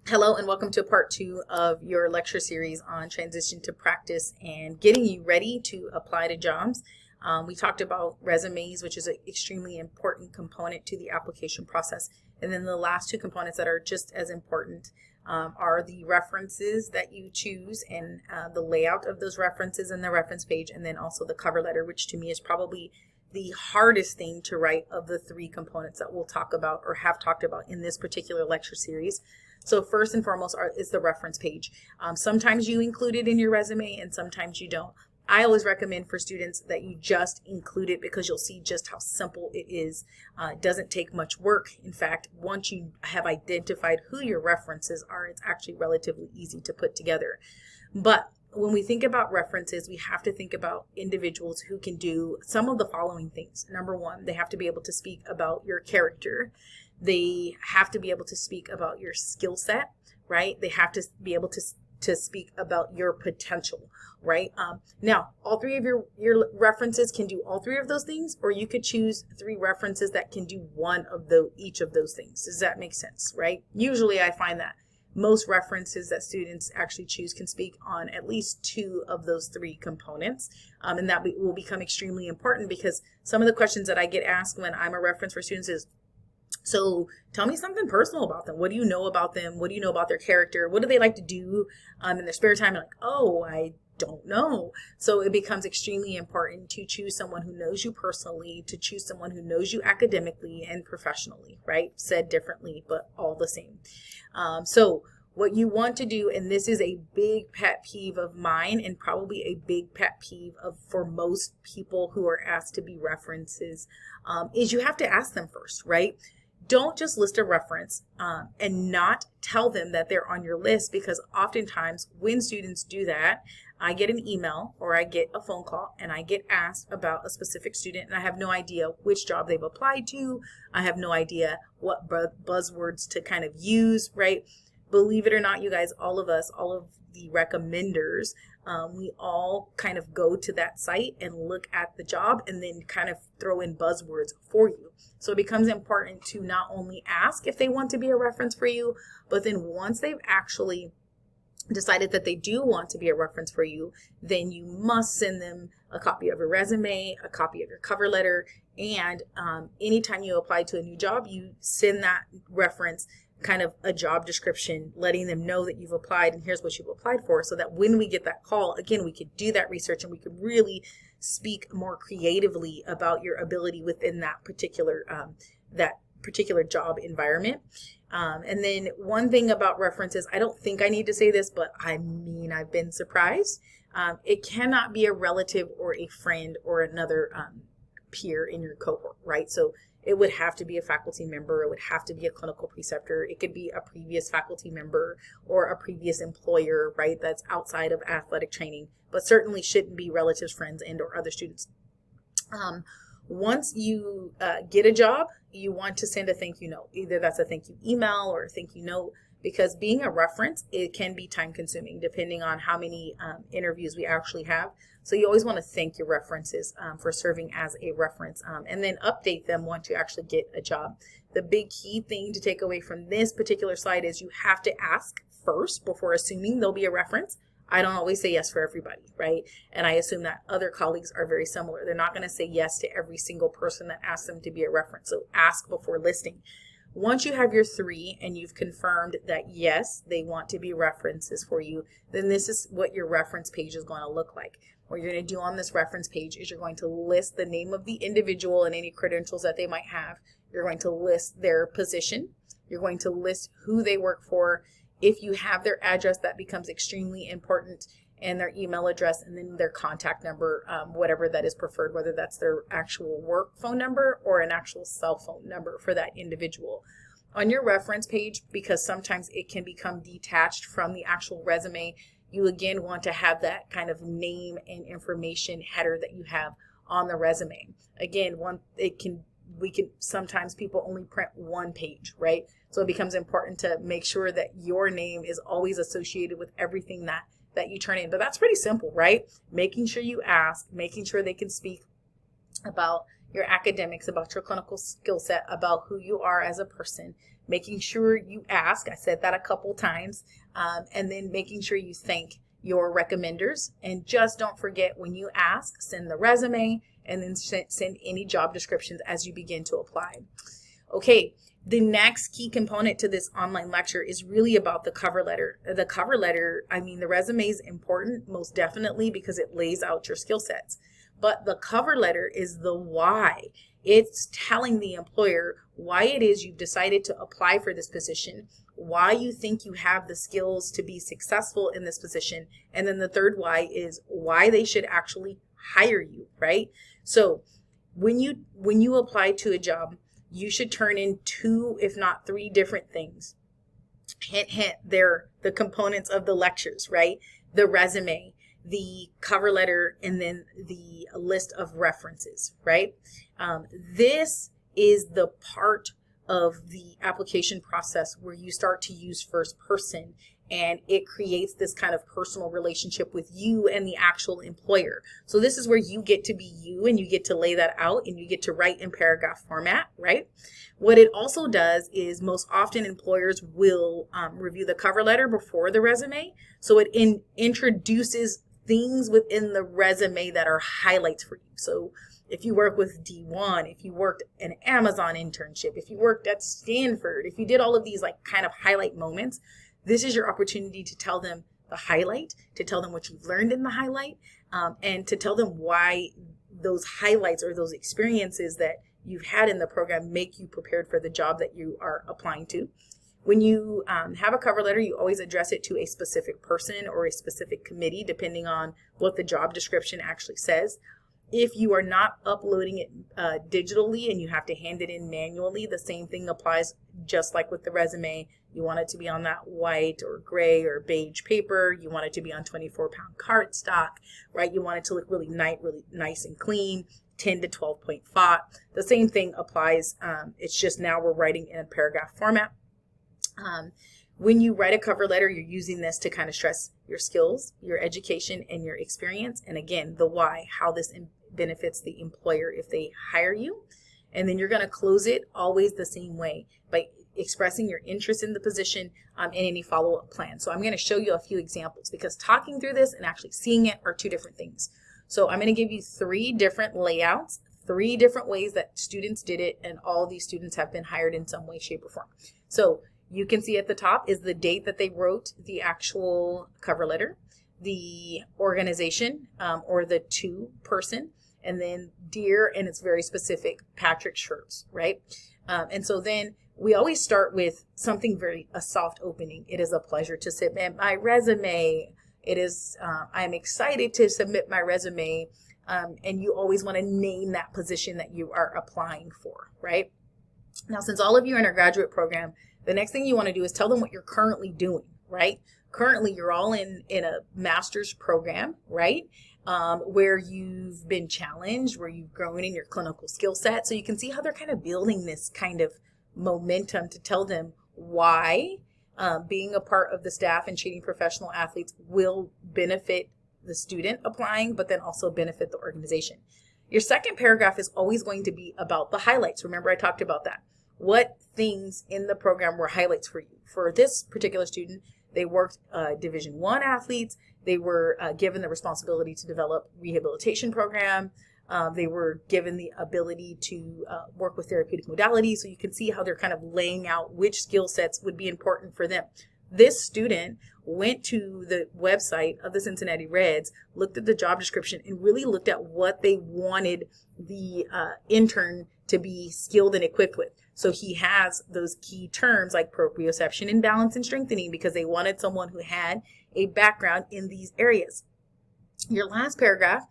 Hello and welcome to part 2 of your lecture series on transition to practice and getting you ready to apply to jobs. We talked about resumes, which is an extremely important component to the application process. And then the last two components that are just as important are the references that you choose and the layout of those references and the reference page, and then also the cover letter, which to me is probably the hardest thing to write of the three components that we'll talk about or have talked about in this particular lecture series. So first and foremost is the reference page. Sometimes you include it in your resume and sometimes you don't. I always recommend for students that you just include it because you'll see just how simple it is. It doesn't take much work. In fact, once you have identified who your references are, it's actually relatively easy to put together. But when we think about references, we have to think about individuals who can do some of the following things. Number one, they have to be able to speak about your character. They have to be able to speak about your skill set, right? They have to be able to speak about your potential, right? Now, all three of your references can do all three of those things, or you could choose three references that can do one of each of those things. Does that make sense, right? Usually I find that most references that students actually choose can speak on at least two of those three components. And that will become extremely important because some of the questions that I get asked when I'm a reference for students is, so tell me something personal about them. What do you know about them? What do you know about their character? What do they like to do in their spare time? And like, oh, I don't know. So it becomes extremely important to choose someone who knows you personally, to choose someone who knows you academically and professionally, right? Said differently, but all the same. So what you want to do, and this is a big pet peeve of mine and probably a big pet peeve for most people who are asked to be references, is you have to ask them first, right? Don't just list a reference and not tell them that they're on your list, because oftentimes when students do that, I get an email or I get a phone call and I get asked about a specific student and I have no idea which job they've applied to. I have no idea what buzzwords to kind of use, right? Believe it or not, you guys, all of us, all of the recommenders, we all kind of go to that site and look at the job and then kind of throw in buzzwords for you. So it becomes important to not only ask if they want to be a reference for you, but then once they've actually decided that they do want to be a reference for you, then you must send them a copy of your resume, a copy of your cover letter, and anytime you apply to a new job, you send that reference kind of a job description, letting them know that you've applied and here's what you've applied for, so that when we get that call, again, we could do that research and we could really speak more creatively about your ability within that particular job environment. And then one thing about references, I don't think I need to say this, but I mean, I've been surprised. It cannot be a relative or a friend or another peer in your cohort, right? So it would have to be a faculty member. It would have to be a clinical preceptor. It could be a previous faculty member or a previous employer, right? That's outside of athletic training, but certainly shouldn't be relatives, friends, and or other students. Once you get a job, you want to send a thank you note. Either that's a thank you email or a thank you note, because being a reference, it can be time consuming depending on how many interviews we actually have. So you always want to thank your references for serving as a reference, and then update them once you actually get a job. The big key thing to take away from this particular slide is you have to ask first before assuming they'll be a reference. I don't always say yes for everybody, right? And I assume that other colleagues are very similar. They're not going to say yes to every single person that asks them to be a reference. So ask before listing. Once you have your three and you've confirmed that yes, they want to be references for you, then this is what your reference page is going to look like. What you're going to do on this reference page is you're going to list the name of the individual and any credentials that they might have. You're going to list their position. You're going to list who they work for. If you have their address, that becomes extremely important, and their email address, and then their contact number, whatever that is preferred, whether that's their actual work phone number or an actual cell phone number for that individual. On your reference page, because sometimes it can become detached from the actual resume, you again want to have that kind of name and information header that you have on the resume. Again, sometimes people only print one page, right? So it becomes important to make sure that your name is always associated with everything that you turn in. But that's pretty simple, right? Making sure you ask, making sure they can speak about your academics, about your clinical skill set, about who you are as a person, making sure you ask. I said that a couple times. And then making sure you thank your recommenders. And just don't forget, when you ask, send the resume and then send any job descriptions as you begin to apply. Okay, the next key component to this online lecture is really about the cover letter. The cover letter, the resume is important, most definitely, because it lays out your skill sets. But the cover letter is the why. It's telling the employer why it is you've decided to apply for this position, why you think you have the skills to be successful in this position, and then the third why is why they should actually hire you, right? So when you apply to a job, you should turn in 2, if not 3 different things. Hint, hint, they're the components of the lectures, right? The resume, the cover letter, and then the list of references, right? This is the part of the application process where you start to use first person, and it creates this kind of personal relationship with you and the actual employer. So this is where you get to be you, and you get to lay that out, and you get to write in paragraph format, right? What it also does is most often employers will review the cover letter before the resume. So it introduces things within the resume that are highlights for you. So if you work with D1, if you worked an Amazon internship, if you worked at Stanford, if you did all of these like kind of highlight moments, this is your opportunity to tell them the highlight, to tell them what you've learned in the highlight, and to tell them why those highlights or those experiences that you've had in the program make you prepared for the job that you are applying to. When you have a cover letter, you always address it to a specific person or a specific committee, depending on what the job description actually says. If you are not uploading it digitally and you have to hand it in manually, the same thing applies just like with the resume. You want it to be on that white or gray or beige paper. You want it to be on 24-pound cardstock, right? You want it to look really nice and clean, 10 to 12 point font. The same thing applies. It's just now we're writing in a paragraph format. When you write a cover letter, you're using this to kind of stress your skills, your education, and your experience. And again, the why, how this benefits the employer if they hire you. And then you're going to close it always the same way by expressing your interest in the position and any follow-up plan. So I'm going to show you a few examples because talking through this and actually seeing it are 2 different things. So I'm going to give you 3 different layouts, 3 different ways that students did it, and all these students have been hired in some way, shape, or form. So you can see at the top is the date that they wrote the actual cover letter, the organization or the to person, and then dear, and it's very specific, Patrick Schertz, right? And so then we always start with something a soft opening. It is a pleasure to submit my resume. It is, I'm excited to submit my resume. And you always want to name that position that you are applying for, right? Now, since all of you are in our graduate program, the next thing you want to do is tell them what you're currently doing, right? Currently, you're all in a master's program, right? Where you've been challenged, where you've grown in your clinical skill set. So you can see how they're kind of building this kind of momentum to tell them why being a part of the staff and treating professional athletes will benefit the student applying, but then also benefit the organization. Your second paragraph is always going to be about the highlights. Remember, I talked about that. What things in the program were highlights for you? For this particular student, they worked Division I athletes. They were given the responsibility to develop rehabilitation program. They were given the ability to work with therapeutic modalities. So you can see how they're kind of laying out which skill sets would be important for them. This student went to the website of the Cincinnati Reds, looked at the job description, and really looked at what they wanted the intern to be skilled and equipped with. So he has those key terms like proprioception and balance and strengthening because they wanted someone who had a background in these areas. Your last paragraph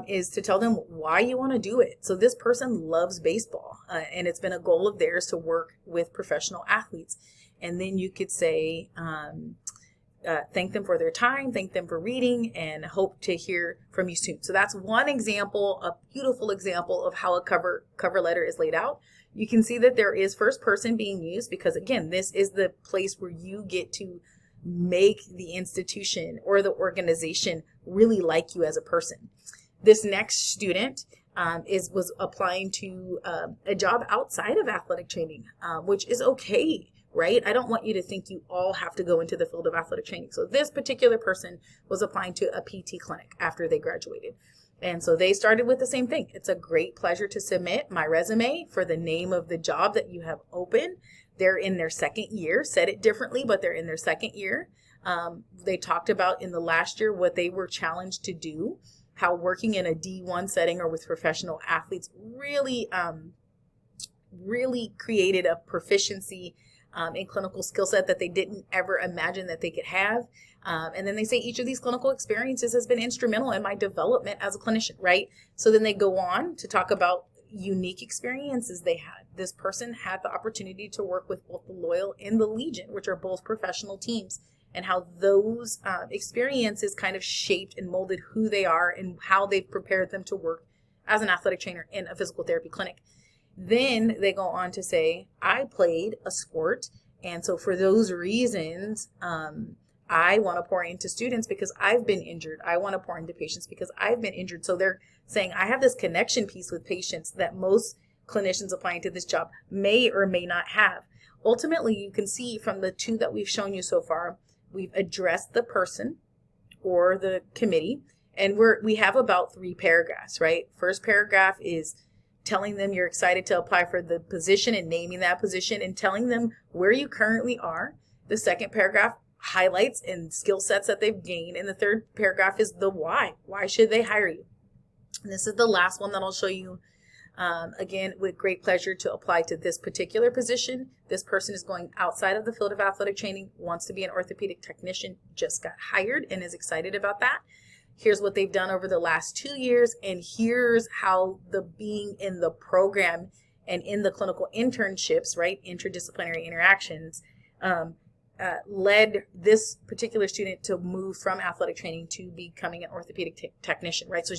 is to tell them why you want to do it. So this person loves baseball and it's been a goal of theirs to work with professional athletes. And then you could say, thank them for their time, thank them for reading, and hope to hear from you soon. So that's one example, a beautiful example of how a cover letter is laid out. You can see that there is first person being used because, again, this is the place where you get to make the institution or the organization really like you as a person. This next student was applying to a job outside of athletic training, which is okay, right? I don't want you to think you all have to go into the field of athletic training. So this particular person was applying to a PT clinic after they graduated. And so they started with the same thing. It's a great pleasure to submit my resume for the name of the job that you have open. They're in their second year, said it differently, but they're in their second year. They talked about in the last year what they were challenged to do, how working in a D1 setting or with professional athletes really created a proficiency in clinical skill set that they didn't ever imagine that they could have. And then they say each of these clinical experiences has been instrumental in my development as a clinician, right? So then they go on to talk about unique experiences they had. This person had the opportunity to work with both the Loyal and the Legion, which are both professional teams, and how those experiences kind of shaped and molded who they are and how they've prepared them to work as an athletic trainer in a physical therapy clinic. Then they go on to say, I played a sport, and so for those reasons, I want to pour into students because I've been injured. I want to pour into patients because I've been injured. So they're saying, I have this connection piece with patients that most clinicians applying to this job may or may not have. Ultimately, you can see from the two that we've shown you so far, we've addressed the person or the committee, and we have about 3 paragraphs, right? First paragraph is telling them you're excited to apply for the position and naming that position and telling them where you currently are. The second paragraph highlights and skill sets that they've gained. And the third paragraph is the why. Why should they hire you? And this is the last one that I'll show you. Again, with great pleasure to apply to this particular position. This person is going outside of the field of athletic training, wants to be an orthopedic technician, just got hired and is excited about that. Here's what they've done over the last 2 years, and here's how the being in the program and in the clinical internships, right, interdisciplinary interactions, led this particular student to move from athletic training to becoming an orthopedic technician, right? So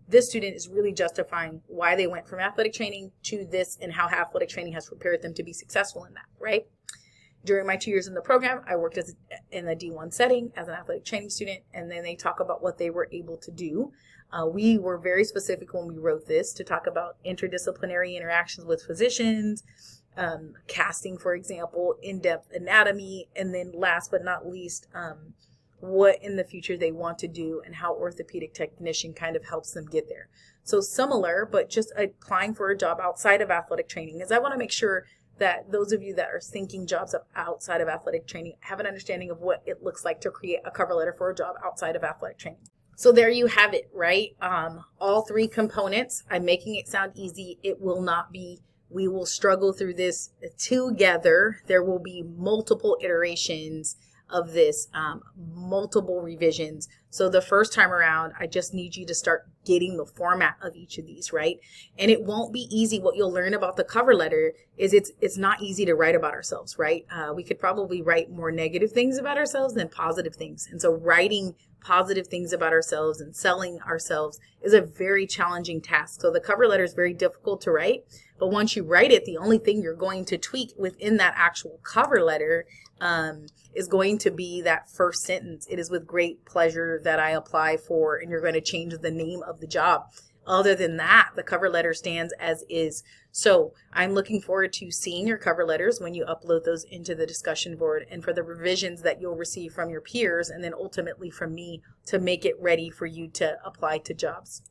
this student is really justifying why they went from athletic training to this and how athletic training has prepared them to be successful in that, right? During my 2 years in the program, I worked in a D1 setting as an athletic training student, and then they talk about what they were able to do. We were very specific when we wrote this to talk about interdisciplinary interactions with physicians, casting, for example, in-depth anatomy, and then last but not least, what in the future they want to do and how orthopedic technician kind of helps them get there. So similar, but just applying for a job outside of athletic training, is I want to make sure that those of you that are thinking jobs outside of athletic training have an understanding of what it looks like to create a cover letter for a job outside of athletic training. So there you have it, right? All 3 components. I'm making it sound easy. It will not be. We will struggle through this together. There will be multiple iterations of this, multiple revisions. So the first time around, I just need you to start getting the format of each of these, right? And it won't be easy. What you'll learn about the cover letter is it's not easy to write about ourselves, right? We could probably write more negative things about ourselves than positive things. And so writing positive things about ourselves and selling ourselves is a very challenging task. So the cover letter is very difficult to write, but once you write it, the only thing you're going to tweak within that actual cover letter is going to be that first sentence. It is with great pleasure that I apply for, and you're going to change the name of the job. Other than that, the cover letter stands as is. So I'm looking forward to seeing your cover letters when you upload those into the discussion board, and for the revisions that you'll receive from your peers and then ultimately from me to make it ready for you to apply to jobs.